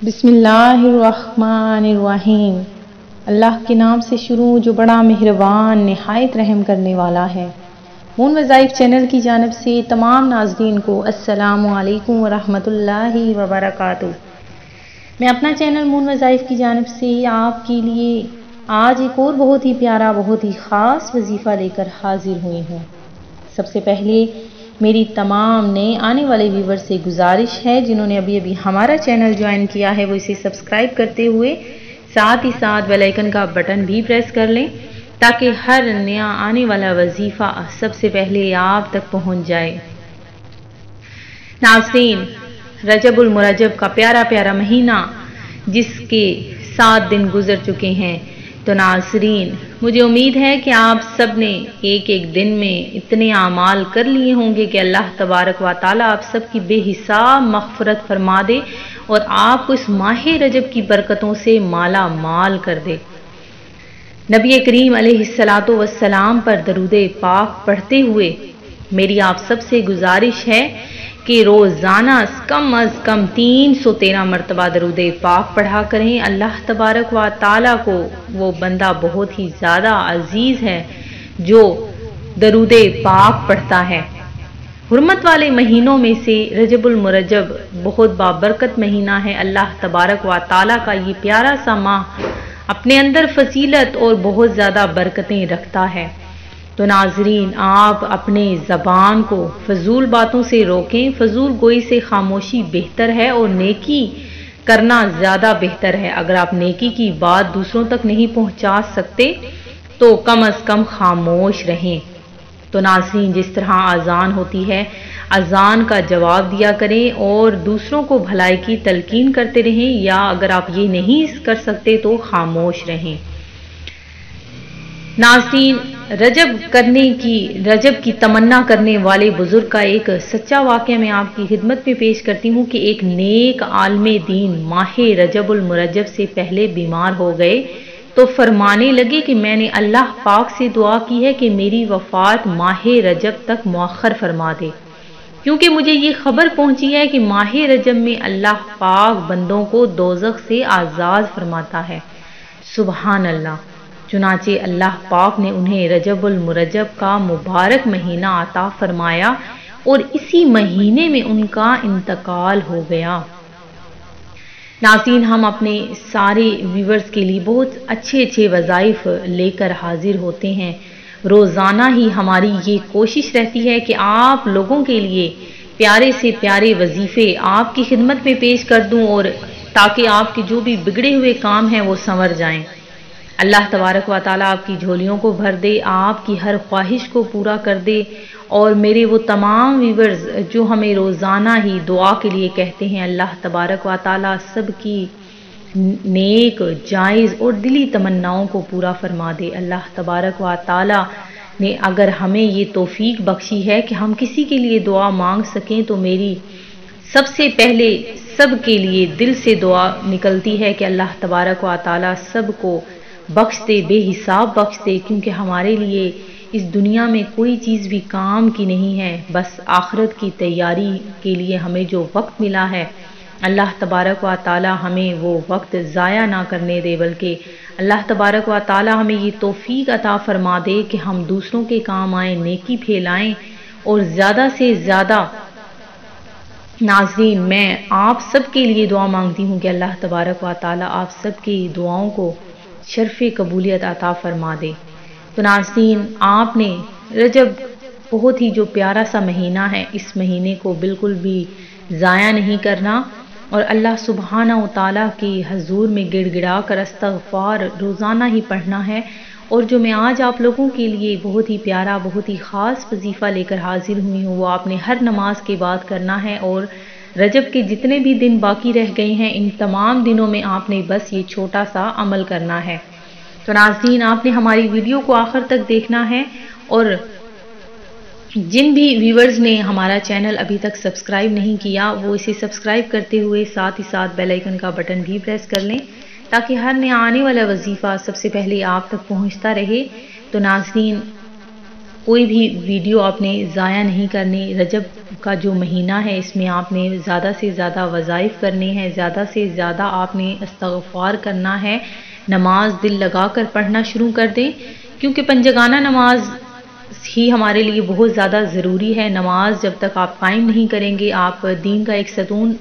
बिस्मिल्लाहिर्रहमानिर्रहीम। अल्लाह के नाम से शुरू जो बड़ा मेहरबान नहायत रहम करने वाला है। मून वज़ाइफ चैनल की जानिब से तमाम नाज़रीन को अस्सलामु अलैकुम वरहमतुल्लाहि वबरकातुहू। मैं अपना चैनल मून वज़ाइफ की जानिब से आपके लिए आज एक और बहुत ही प्यारा, बहुत ही ख़ास वजीफ़ा लेकर हाजिर हुई हूँ। सबसे पहले मेरी तमाम नए आने वाले व्यूवर से गुजारिश है, जिन्होंने अभी अभी हमारा चैनल ज्वाइन किया है वो इसे सब्सक्राइब करते हुए साथ ही साथ बेल आइकन का बटन भी प्रेस कर लें, ताकि हर नया आने वाला वजीफ़ा सबसे पहले आप तक पहुंच जाए। नाज़रीन, रजबुल मुरज्जब का प्यारा प्यारा महीना जिसके 7 दिन गुजर चुके हैं, तो नाज़रीन मुझे उम्मीद है कि आप सब ने एक एक दिन में इतने आमाल कर लिए होंगे कि अल्लाह तबारक व तआला आप सब की बेहिसाब मग़फ़िरत फरमा दे और आपको इस माह रजब की बरकतों से माला माल कर दे। नबी करीम अलैहिस्सलातु वस्सलाम पर दरूदे पाक पढ़ते हुए मेरी आप सब से गुजारिश है कि रोज़ाना कम अज़ कम 313 मरतबा दरूदे पाक पढ़ा करें। अल्लाह तबारक व तआला को वो बंदा बहुत ही ज़्यादा अजीज़ है जो दरूदे पाक पढ़ता है। हुर्मत वाले महीनों में से रजबुल मुरज्जब बहुत बाबरकत महीना है। अल्लाह तबारक व तआला का ये प्यारा सा माह अपने अंदर फजीलत और बहुत ज़्यादा बरकतें रखता है। तो नाजरीन, आप अपने ज़बान को फजूल बातों से रोकें। फजूल गोई से खामोशी बेहतर है और नेकी करना ज़्यादा बेहतर है। अगर आप नेकी की बात दूसरों तक नहीं पहुंचा सकते तो कम अज़ कम खामोश रहें। तो नाज़रीन, जिस तरह अजान होती है, अजान का जवाब दिया करें और दूसरों को भलाई की तलकीन करते रहें, या अगर आप ये नहीं कर सकते तो खामोश रहें। नाज़रीन, रजब की तमन्ना करने वाले बुजुर्ग का एक सच्चा वाक़या मैं आपकी खिदमत में पेश करती हूँ कि एक नेक आलमे दीन माह रजबुल मुरज्जब से पहले बीमार हो गए तो फरमाने लगे कि मैंने अल्लाह पाक से दुआ की है कि मेरी वफ़ात माह रजब तक मुअख्खर फरमा दे, क्योंकि मुझे ये खबर पहुंची है कि माह रजब में अल्लाह पाक बंदों को दोज़ख से आज़ाद फरमाता है। सुबहान अल्लाह। चुनाचे अल्लाह पाक ने उन्हें रजबुल मुरज्जब का मुबारक महीना अता फरमाया और इसी महीने में उनका इंतकाल हो गया। नाज़रीन, हम अपने सारे व्यूवर्स के लिए बहुत अच्छे अच्छे वज़ाइफ लेकर हाजिर होते हैं। रोज़ाना ही हमारी ये कोशिश रहती है कि आप लोगों के लिए प्यारे से प्यारे वजीफ़े आपकी खिदमत में पेश कर दूं, और ताकि आपके जो भी बिगड़े हुए काम हैं वो संवर जाएं। अल्लाह तबारक व तआला आपकी झोलियों को भर दे, आपकी हर ख्वाहिश को पूरा कर दे। और मेरे वो तमाम व्यूवर्स जो हमें रोज़ाना ही दुआ के लिए कहते हैं, अल्लाह तबारक व तआला सबकी नेक, जायज़ और दिली तमन्नाओं को पूरा फरमा दे। अल्लाह तबारक व तआला ने अगर हमें ये तौफीक बख्शी है कि हम किसी के लिए दुआ मांग सकें, तो मेरी सबसे पहले सब के लिए दिल से दुआ निकलती है कि अल्लाह तबारक व तआला सबको बख्श दे, बेहिसाब बख्श दे, क्योंकि हमारे लिए इस दुनिया में कोई चीज़ भी काम की नहीं है। बस आखिरत की तैयारी के लिए हमें जो वक्त मिला है, अल्लाह तबारक व तआला हमें वो वक्त ज़ाया ना करने दे, बल्कि अल्लाह तबारक व तआला हमें ये तौफीक अता फरमा दे कि हम दूसरों के काम आएँ, नेकी फैलाएँ। और ज़्यादा से ज़्यादा नाज़रीन, मैं आप सब के लिए दुआ मांगती हूँ कि अल्लाह तबारक व तआला आप सब की दुआओं को शर्फ़ कबूलियत अता फरमा दे। तो नाज़रीन, आपने रजब बहुत ही जो प्यारा सा महीना है, इस महीने को बिल्कुल भी ज़ाया नहीं करना और अल्लाह सुब्हाना व तआला की हजूर में गिड़गिड़ा कर इस्तग़फ़ार रोज़ाना ही पढ़ना है। और जो मैं आज आप लोगों के लिए बहुत ही प्यारा, बहुत ही ख़ास वजीफ़ा लेकर हाजिर हुई हूँ, वो आपने हर नमाज के बाद करना है। और रजब के जितने भी दिन बाकी रह गए हैं, इन तमाम दिनों में आपने बस ये छोटा सा अमल करना है। तो नाज़रीन, आपने हमारी वीडियो को आखिर तक देखना है, और जिन भी व्यूवर्स ने हमारा चैनल अभी तक सब्सक्राइब नहीं किया वो इसे सब्सक्राइब करते हुए साथ ही साथ बेल आइकन का बटन भी प्रेस कर लें, ताकि हर नया आने वाला वजीफ़ा सबसे पहले आप तक पहुंचता रहे। तो नाज़रीन, کوئی بھی ویڈیو آپ نے ضائع نہیں کرنی۔ رجب کا جو مہینہ ہے اس میں آپ نے زیادہ سے زیادہ وظائف کرنے ہیں، زیادہ سے زیادہ آپ نے استغفار کرنا ہے، نماز دل لگا کر پڑھنا شروع کر دیں، کیونکہ پنجگانہ نماز ہی ہمارے لیے بہت زیادہ ضروری ہے۔ نماز جب تک آپ قائم نہیں کریں گے، آپ دین کا ایک ستون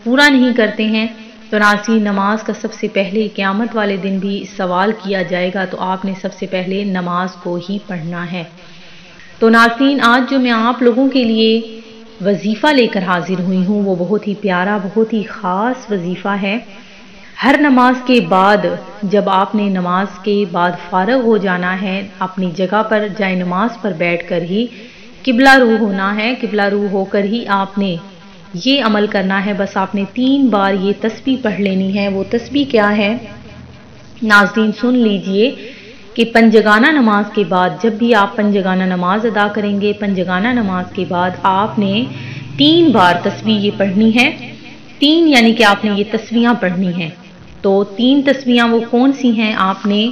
پورا نہیں کرتے ہیں، تو ناظرین نماز کا سب سے پہلے قیامت والے دن بھی سوال کیا جائے گا، تو آپ نے سب سے پہلے نماز کو ہی پڑھنا ہے۔ تو ناظرین آج جو میں آپ لوگوں کے لیے وظیفہ لے کر حاضر ہوئی ہوں وہ بہت ہی پیارا، بہت ہی خاص وظیفہ ہے۔ ہر نماز کے بعد جب آپ نے نماز کے بعد فارغ ہو جانا ہے، اپنی جگہ پر جائے نماز پر بیٹھ کر ہی قبلہ رو ہونا ہے، قبلہ رو ہو کر ہی آپ نے یہ عمل کرنا ہے۔ بس آپ نے 3 بار یہ تسبیح پڑھ لینی ہے۔ وہ تسبیح کیا ہے ناظرین سن لیجئے کہ پنجگانہ نماز کے بعد جب بھی آپ پنجگانہ نماز ادا کریں گے، پنجگانہ نماز کے بعد آپ نے 3 بار تسبیح یہ پڑھنی ہے۔ 3 یعنی کہ آپ نے یہ تسبیحاں پڑھنی ہیں۔ تو 3 تسبیحاں وہ کون سی ہیں؟ آپ نے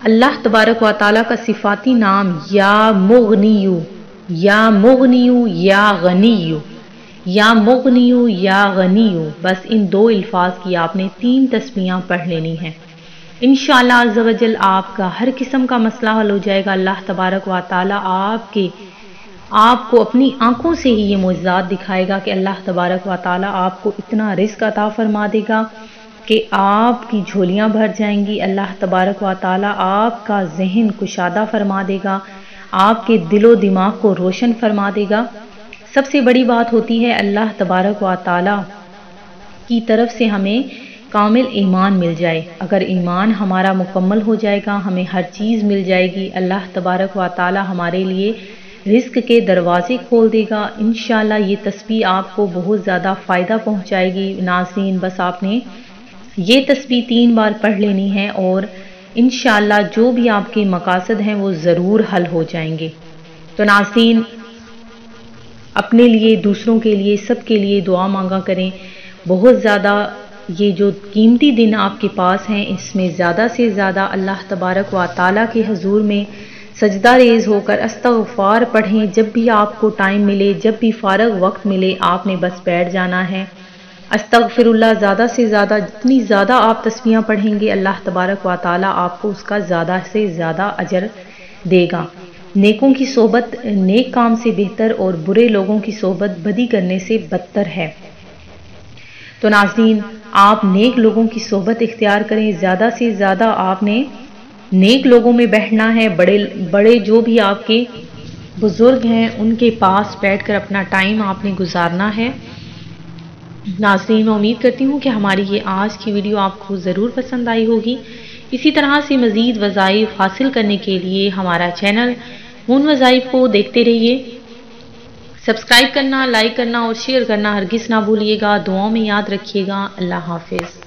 اللہ تبارک و تعالیٰ کا صفاتی نام یا مغنیو، یا مغنیو، یا غنیو، یا مغنیو، یا غنیو، بس ان 2 الفاظ کی آپ نے 3 تسبیحاں پڑھ لینی ہیں۔ انشاءاللہ عز و جل آپ کا ہر قسم کا مسئلہ حل ہو جائے گا۔ اللہ تبارک و تعالیٰ آپ کو اپنی آنکھوں سے ہی یہ معجزات دکھائے گا کہ اللہ تبارک و تعالیٰ آپ کو اتنا رزق عطا فرما دے گا کہ آپ کی جھولیاں بھر جائیں گی۔ اللہ تبارک و تعالیٰ آپ کا ذہن کشادہ فرما دے گا، آپ کے دل و دماغ کو روشن فرما دے گا۔ سب سے بڑی بات ہوتی ہے اللہ تبارک و تعالیٰ کی طرف سے ہمیں کامل ایمان مل جائے۔ اگر ایمان ہمارا مکمل ہو جائے گا ہمیں ہر چیز مل جائے گی۔ اللہ تبارک و تعالیٰ ہمارے لیے رزق کے دروازے کھول دے گا۔ انشاءاللہ یہ تسبیح آپ کو بہت زیادہ فائدہ پہنچائے گی۔ ناظرین بس آپ نے یہ تسبیح 3 بار پڑھ لینی ہے اور انشاءاللہ جو بھی آپ کے مقاصد ہیں وہ ضرور حل ہو جائیں گے۔ تو ناظرین اپنے لیے، دوسروں کے لیے، سب کے لیے دعا مانگا کریں۔ بہت زیادہ یہ جو قیمتی دن آپ کے پاس ہیں اس میں زیادہ سے زیادہ اللہ تبارک و تعالیٰ کے حضور میں سجدہ ریز ہو کر استغفار پڑھیں۔ جب بھی آپ کو ٹائم ملے، جب بھی فارغ وقت ملے، آپ نے بس بیٹھ جانا ہے۔ استغفر اللہ زیادہ سے زیادہ، جتنی زیادہ آپ تسبیحاں پڑھیں گے اللہ تبارک و تعالیٰ آپ کو اس کا زیادہ سے زیادہ اجر دے گا۔ نیکوں کی صحبت نیک کام سے بہتر اور برے لوگوں کی صحبت بدی کرنے سے بدتر ہے۔ تو ناظرین آپ نیک لوگوں کی صحبت اختیار کریں، زیادہ سے زیادہ آپ نے نیک لوگوں میں بیٹھنا ہے۔ بڑے جو بھی آپ کے بزرگ ہیں ان کے پاس بیٹھ کر اپنا ٹائم آپ نے گزارنا ہے۔ ناظرین میں امید کرتی ہوں کہ ہماری یہ آج کی ویڈیو آپ کو ضرور پسند آئی ہوگی۔ اسی طرح سے مزید وظائف حاصل کرنے کے لیے ہمارا چینل مون وظائف کو دیکھتے رہیے۔ سبسکرائب کرنا، لائک کرنا اور شیئر کرنا ہرگز نہ بھولیے گا۔ دعاؤں میں یاد رکھیے گا۔ اللہ حافظ۔